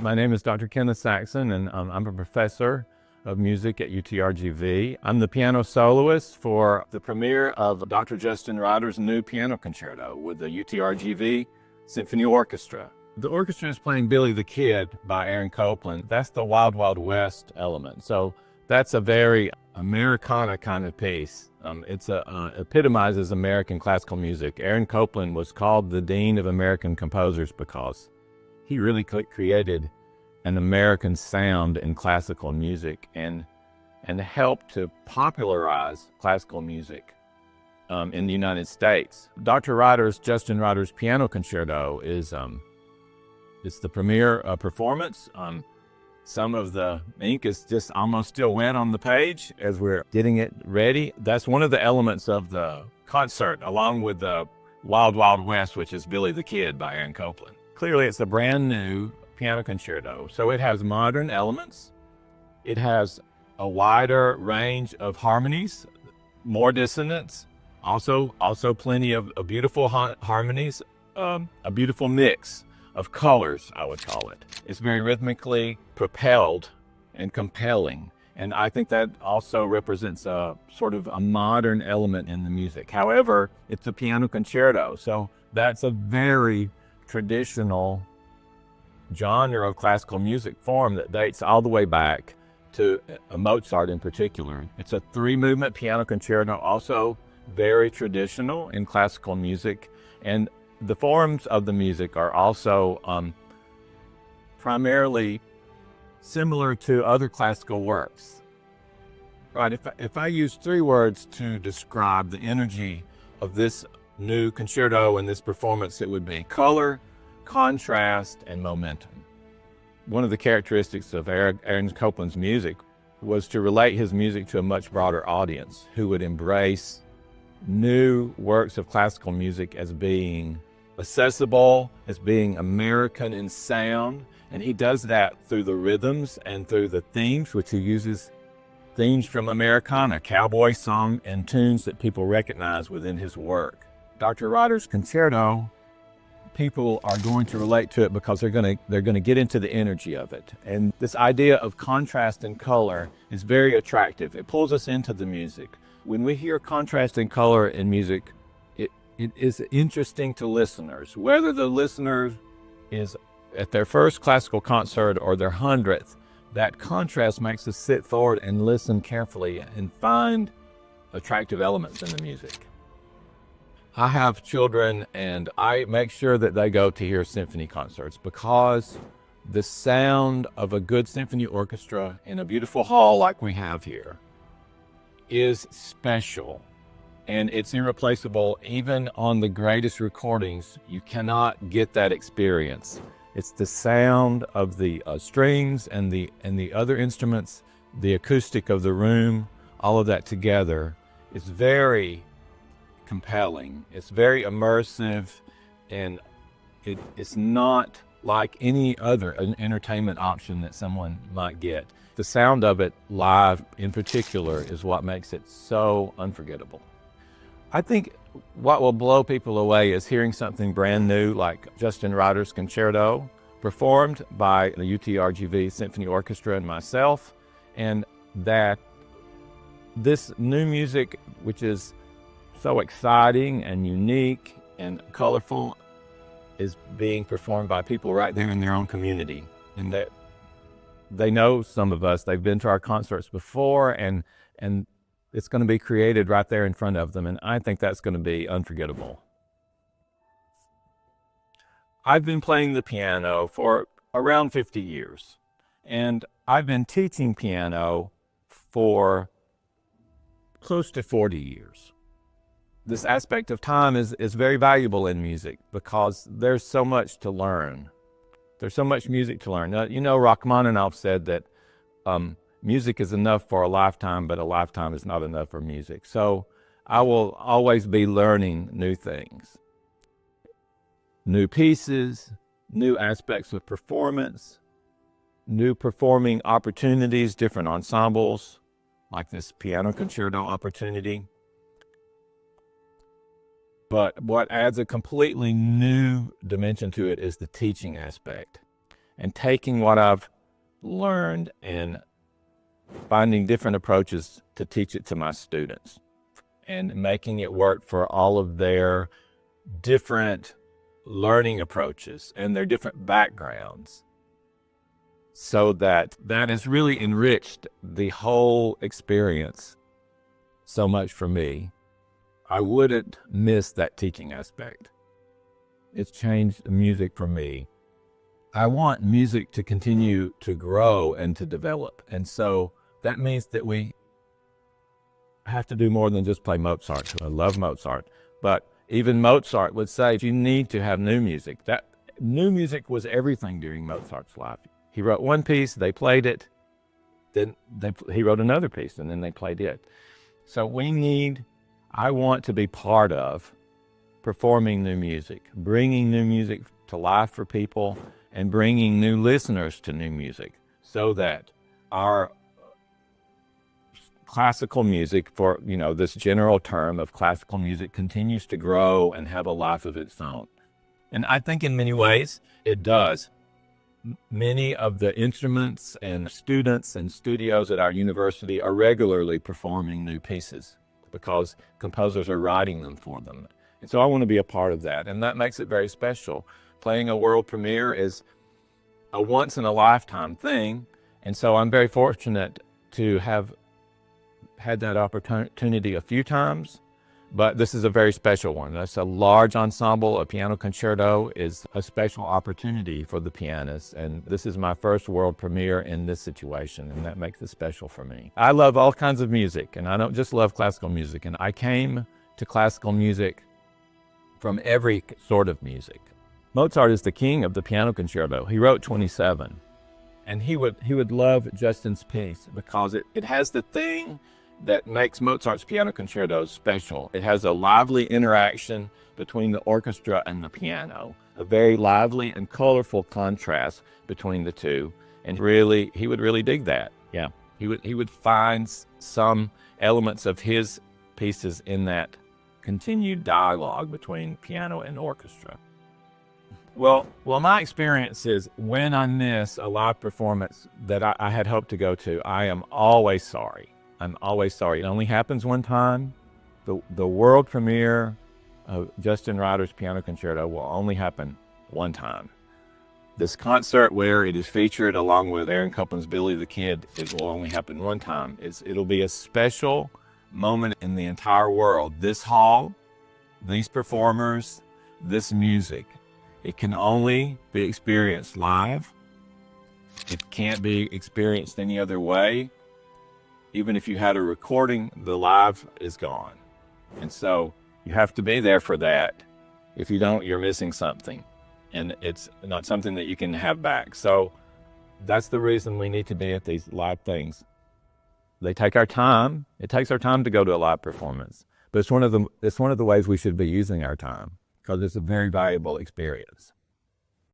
My name is Dr. Kenneth Saxon, and I'm a professor of music at UTRGV. I'm the piano soloist for the premiere of Dr. Justin Ryder's new piano concerto with the UTRGV Symphony Orchestra. The orchestra is playing Billy the Kid by Aaron Copland. That's the Wild Wild West element. So that's a very Americana kind of piece. It epitomizes American classical music. Aaron Copland was called the Dean of American Composers because he really created an American sound in classical music and helped to popularize classical music in the United States. Justin Ryder's piano concerto is it's the premiere performance. Some of the ink is just almost still wet on the page as we're getting it ready. That's one of the elements of the concert, along with the Wild Wild West, which is Billy the Kid by Aaron Copland. Clearly, it's a brand new piano concerto, so it has modern elements. It has a wider range of harmonies, more dissonance, also plenty of beautiful harmonies, a beautiful mix of colors, I would call it. It's very rhythmically propelled and compelling, and I think that also represents a sort of a modern element in the music. However, it's a piano concerto, so that's a very traditional genre of classical music form that dates all the way back to Mozart in particular. It's a 3-movement piano concerto, also very traditional in classical music, and the forms of the music are also primarily similar to other classical works. Right, if I use 3 words to describe the energy of this new concerto and this performance, it would be color, contrast, and momentum. One of the characteristics of Aaron Copland's music was to relate his music to a much broader audience who would embrace new works of classical music as being accessible, as being American in sound, and he does that through the rhythms and through the themes, which he uses themes from Americana, cowboy song, and tunes that people recognize within his work. Dr. Ryder's concerto, people are going to relate to it because they're going to get into the energy of it. And this idea of contrast and color is very attractive. It pulls us into the music. When we hear contrast and color in music, it is interesting to listeners. Whether the listener is at their first classical concert or their 100th, that contrast makes us sit forward and listen carefully and find attractive elements in the music. I have children, and I make sure that they go to hear symphony concerts because the sound of a good symphony orchestra in a beautiful hall like we have here is special, and it's irreplaceable. Even on the greatest recordings, you cannot get that experience. It's the sound of the strings and the other instruments, the acoustic of the room, all of that together is very compelling. It's very immersive, and it's not like any other entertainment option that someone might get. The sound of it live in particular is what makes it so unforgettable. I think what will blow people away is hearing something brand new like Justin Ryder's concerto performed by the UTRGV Symphony Orchestra and myself, and that this new music, which is so exciting and unique and colorful, is being performed by people right there in their own community. And that they know some of us, they've been to our concerts before, and it's going to be created right there in front of them. And I think that's going to be unforgettable. I've been playing the piano for around 50 years, and I've been teaching piano for close to 40 years. This aspect of time is very valuable in music because there's so much to learn. There's so much music to learn. Now, you know, Rachmaninoff said that music is enough for a lifetime, but a lifetime is not enough for music. So I will always be learning new things, new pieces, new aspects of performance, new performing opportunities, different ensembles, like this piano concerto opportunity. But what adds a completely new dimension to it is the teaching aspect. and taking what I've learned and finding different approaches to teach it to my students and making it work for all of their different learning approaches and their different backgrounds, so that has really enriched the whole experience so much for me. I wouldn't miss that teaching aspect. It's changed the music for me. I want music to continue to grow and to develop. And so that means that we have to do more than just play Mozart. I love Mozart. But even Mozart would say you need to have new music. That new music was everything during Mozart's life. He wrote one piece, they played it, then he wrote another piece, and then they played it. So I want to be part of performing new music, bringing new music to life for people, and bringing new listeners to new music, so that our classical music, for this general term of classical music, continues to grow and have a life of its own. And I think in many ways it does. Many of the instruments and students and studios at our university are regularly performing new pieces because composers are writing them for them. And so I want to be a part of that, and that makes it very special. Playing a world premiere is a once-in-a-lifetime thing, and so I'm very fortunate to have had that opportunity a few times, but this is a very special one. That's a large ensemble. A piano concerto is a special opportunity for the pianist, and this is my first world premiere in this situation, and that makes it special for me. I love all kinds of music, and I don't just love classical music, and I came to classical music from every sort of music. Mozart is the king of the piano concerto. He wrote 27, and he would love Justin's piece because it has the thing that makes Mozart's piano concertos special. It has a lively interaction between the orchestra and the piano, a very lively and colorful contrast between the two, and he would really dig that. Yeah, he would find some elements of his pieces in that continued dialogue between piano and orchestra. Well, my experience is when I miss a live performance that I had hoped to go to, I am always sorry. I'm always sorry. It only happens one time. The world premiere of Justin Ryder's piano concerto will only happen one time. This concert where it is featured along with Aaron Copland's Billy the Kid, it will only happen one time. It'll be a special moment in the entire world. This hall, these performers, this music. It can only be experienced live. It can't be experienced any other way. Even if you had a recording, the live is gone. And so you have to be there for that. If you don't, you're missing something. And it's not something that you can have back. So that's the reason we need to be at these live things. They take our time. It takes our time to go to a live performance. But it's one of the ways we should be using our time, because it's a very valuable experience.